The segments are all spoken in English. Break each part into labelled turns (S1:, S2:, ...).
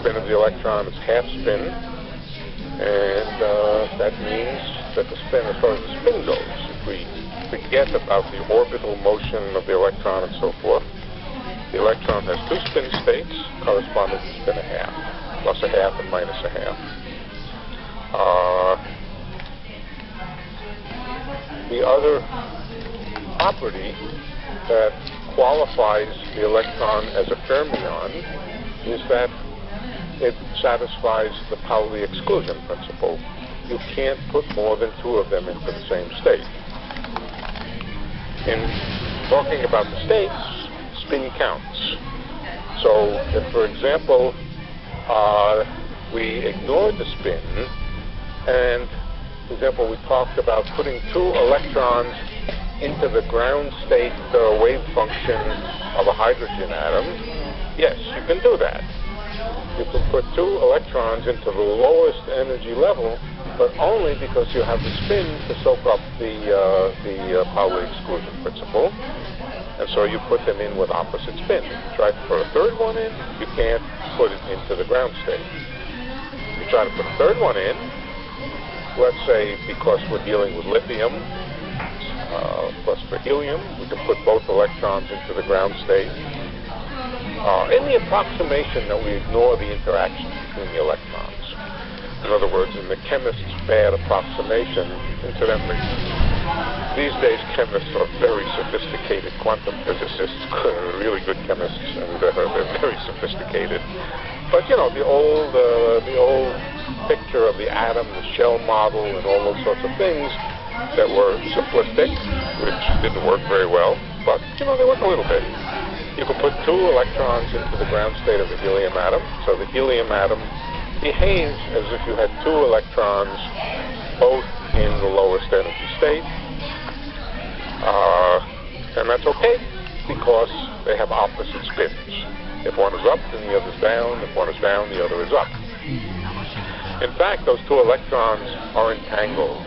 S1: spin of the electron is half spin, and that means that the spin, as far as the spin goes, if we forget about the orbital motion of the electron and so forth, the electron has two spin states corresponding to spin a half, plus a half and minus a half. The other property that qualifies the electron as a fermion is that it satisfies the Pauli exclusion principle. You can't put more than two of them into the same state. In talking about the states, spin counts. So if, for example, we ignored the spin, and, for example, we talked about putting two electrons into the ground state wave function of a hydrogen atom, yes, you can do that. You can put two electrons into the lowest energy level, but only because you have the spin to soak up the Pauli exclusion principle. And so you put them in with opposite spin. If you try to put a third one in, you can't put it into the ground state. If you try to put a third one in, let's say because we're dealing with lithium plus for helium, we can put both electrons into the ground state. In the approximation that we ignore the interaction between the electrons. In other words, in the chemist's bad approximation, incidentally, these days chemists are very sophisticated quantum physicists, really good chemists, and they're very sophisticated. But you know, the old picture of the atom, the shell model, and all those sorts of things that were simplistic, which didn't work very well, but you know, they work a little bit. You can put two electrons into the ground state of the helium atom, so the helium atom behaves as if you had two electrons both in the lowest energy state, and that's okay because they have opposite spins. If one is up, then the other is down. If one is down, the other is up. In fact, those two electrons are entangled.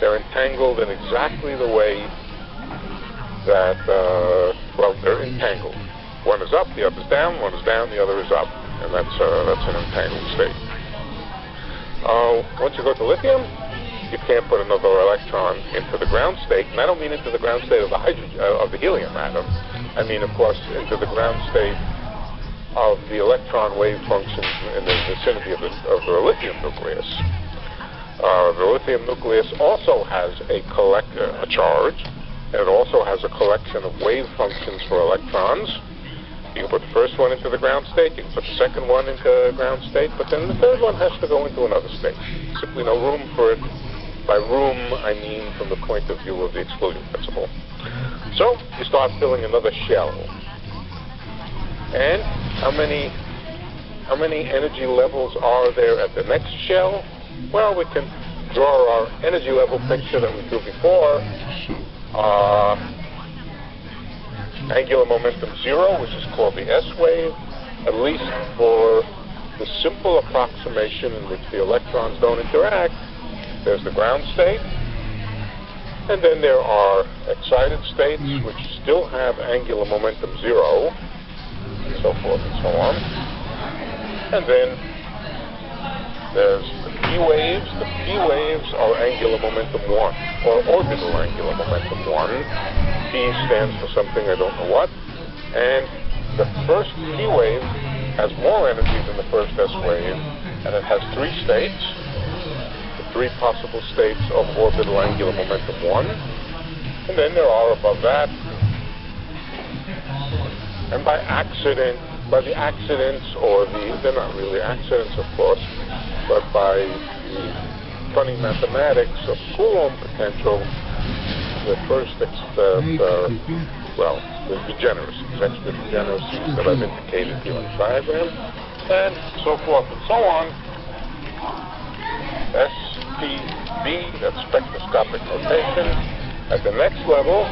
S1: They're entangled in exactly the way that, well, they're entangled. One is up, the other is down. One is down, the other is up. And that's an entangled state. Once you go to lithium, you can't put another electron into the ground state. And I don't mean into the ground state of the hydrogen, of the helium atom. I mean, of course, into the ground state of the electron wave functions in the vicinity of the lithium nucleus. The lithium nucleus also has a charge, and it also has a collection of wave functions for electrons. You can put the first one into the ground state, you can put the second one into the ground state, but then the third one has to go into another state. Simply no room for it. By room, I mean from the point of view of the exclusion principle. So you start filling another shell. And how many energy levels are there at the next shell? Well, we can draw our energy level picture that we drew before. Angular momentum 0, which is called the S wave, at least for the simple approximation in which the electrons don't interact. There's the ground state, and then there are excited states which still have angular momentum 0, and so forth and so on. And then there's the P waves. The P waves are angular momentum 1, or orbital angular momentum 1. P stands for something I don't know what. And the first P wave has more energy than the first S wave, and it has three states. The three possible states of orbital angular momentum 1. And then there are above that, and by the accidents, or they're not really accidents, of course, but by the funny mathematics of Coulomb potential, the first, the degeneracies, extra degeneracies that I've indicated here on the diagram, and so forth and so on. SPB, that's spectroscopic notation. At the next level,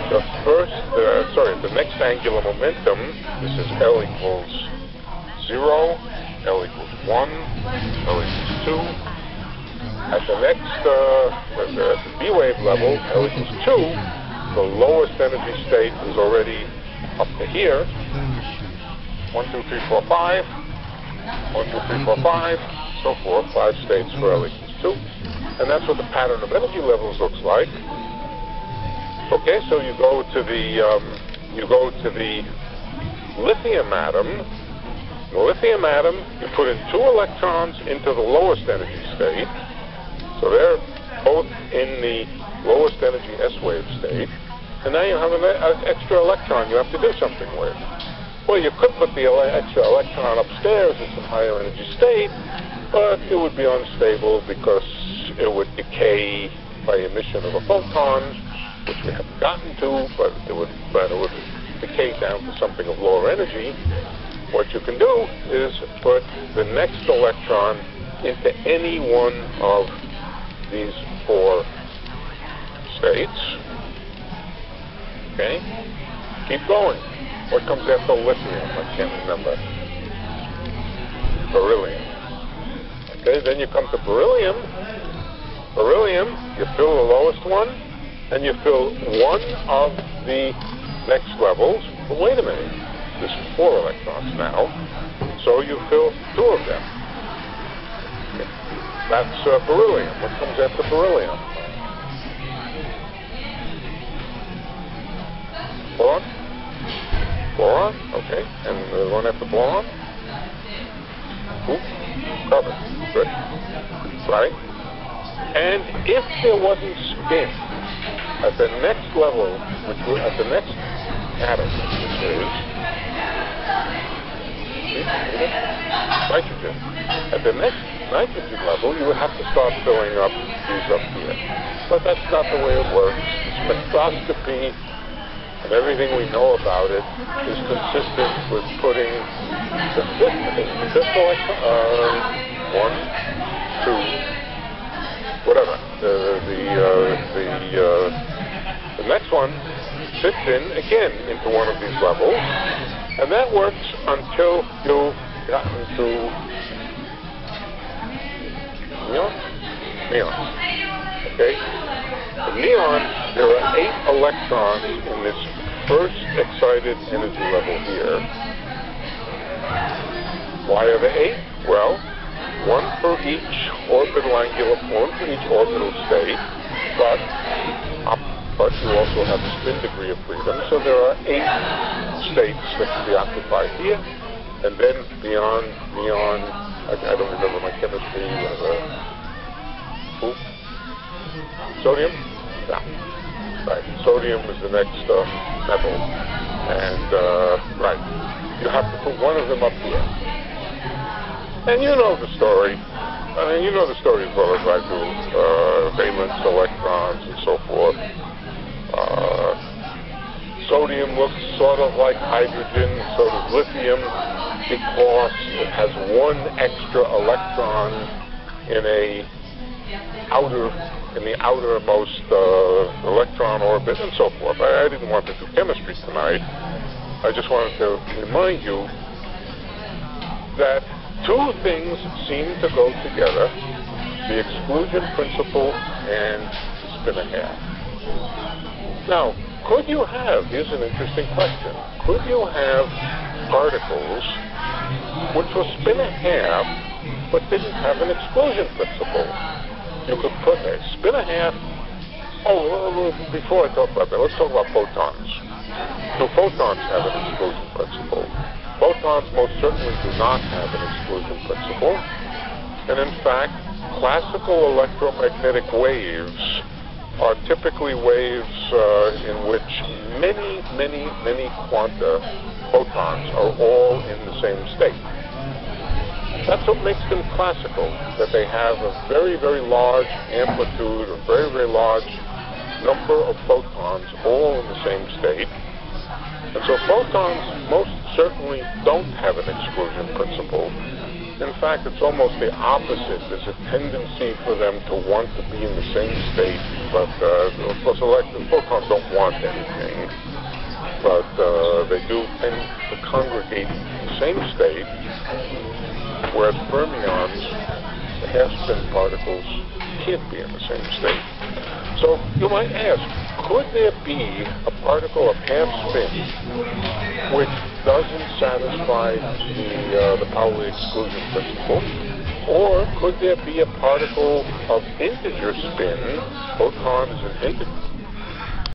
S1: the next angular momentum, this is L equals 0, L equals 1, L equals 2. At the next, at the B wave level, L equals 2, the lowest energy state is already up to here. 1, 2, 3, 4, 5. 1, 2, 3, 4, 5, so forth, 5 states for L equals 2. And that's what the pattern of energy levels looks like. Okay, so you go to the lithium atom. The lithium atom, you put in 2 electrons into the lowest energy state. So they're both in the lowest energy S-wave state. And now you have an extra electron you have to do something with. Well, you could put the extra electron upstairs in some higher energy state, but it would be unstable because it would decay by emission of a photon, which we haven't gotten to, but it would decay down to something of lower energy. What you can do is put the next electron into any one of these 4 states. Okay? Keep going. What comes after lithium? I can't remember. Beryllium. Okay, then you come to beryllium. Beryllium, you fill the lowest one, and you fill one of the next levels. But wait a minute. There's 4 electrons now, so you fill 2 of them. Okay. That's beryllium. What comes after beryllium? Boron? Boron? Okay. And the one after boron? Carbon. Good. Right? And if there wasn't spin at the next level, at the next atom, which is nitrogen. At the next nitrogen level, you would have to start filling up these up here. But that's not the way it works. Spectroscopy and everything we know about it is consistent with putting the fifth electron, 1, 2, whatever. The next one fits in again into one of these levels, and that works until you get into neon. Okay? In neon, there are 8 electrons in this first excited energy level here. Why are there 8? Well, 1 for each orbital angular, 1 for each orbital state, but you also have a spin degree of freedom, so there are 8 states that can be occupied here, and then beyond neon, I don't remember my chemistry, sodium? Yeah. Right. Sodium is the next metal. And, right. You have to put one of them up here. And you know the story. I mean, you know the story as well as I do. Valence electrons and so forth. Sodium looks sort of like hydrogen, so does lithium, because it has 1 extra electron in the outermost electron orbit and so forth. I didn't want to do chemistry tonight. I just wanted to remind you that 2 things seem to go together: the exclusion principle and spin a half. Now, could you have, here's an interesting question, could you have particles which were spin a half but didn't have an exclusion principle? You could put a spin a half. Before I talk about that, let's talk about photons. So photons have an exclusion principle. Photons most certainly do not have an exclusion principle. And in fact, classical electromagnetic waves are typically waves in which many quanta photons are all in the same state. That's what makes them classical, that they have a very, very large amplitude, a very, very large number of photons all in the same state. And so photons most certainly don't have an exclusion principle. In fact, it's almost the opposite. There's a tendency for them to want to be in the same state, but of course photons don't want anything, but they do tend to congregate in the same state, whereas fermions, the half-spin particles, can't be in the same state. So you might ask, could there be a particle of half spin which doesn't satisfy the Pauli exclusion principle? Or could there be a particle of integer spin, photons and integer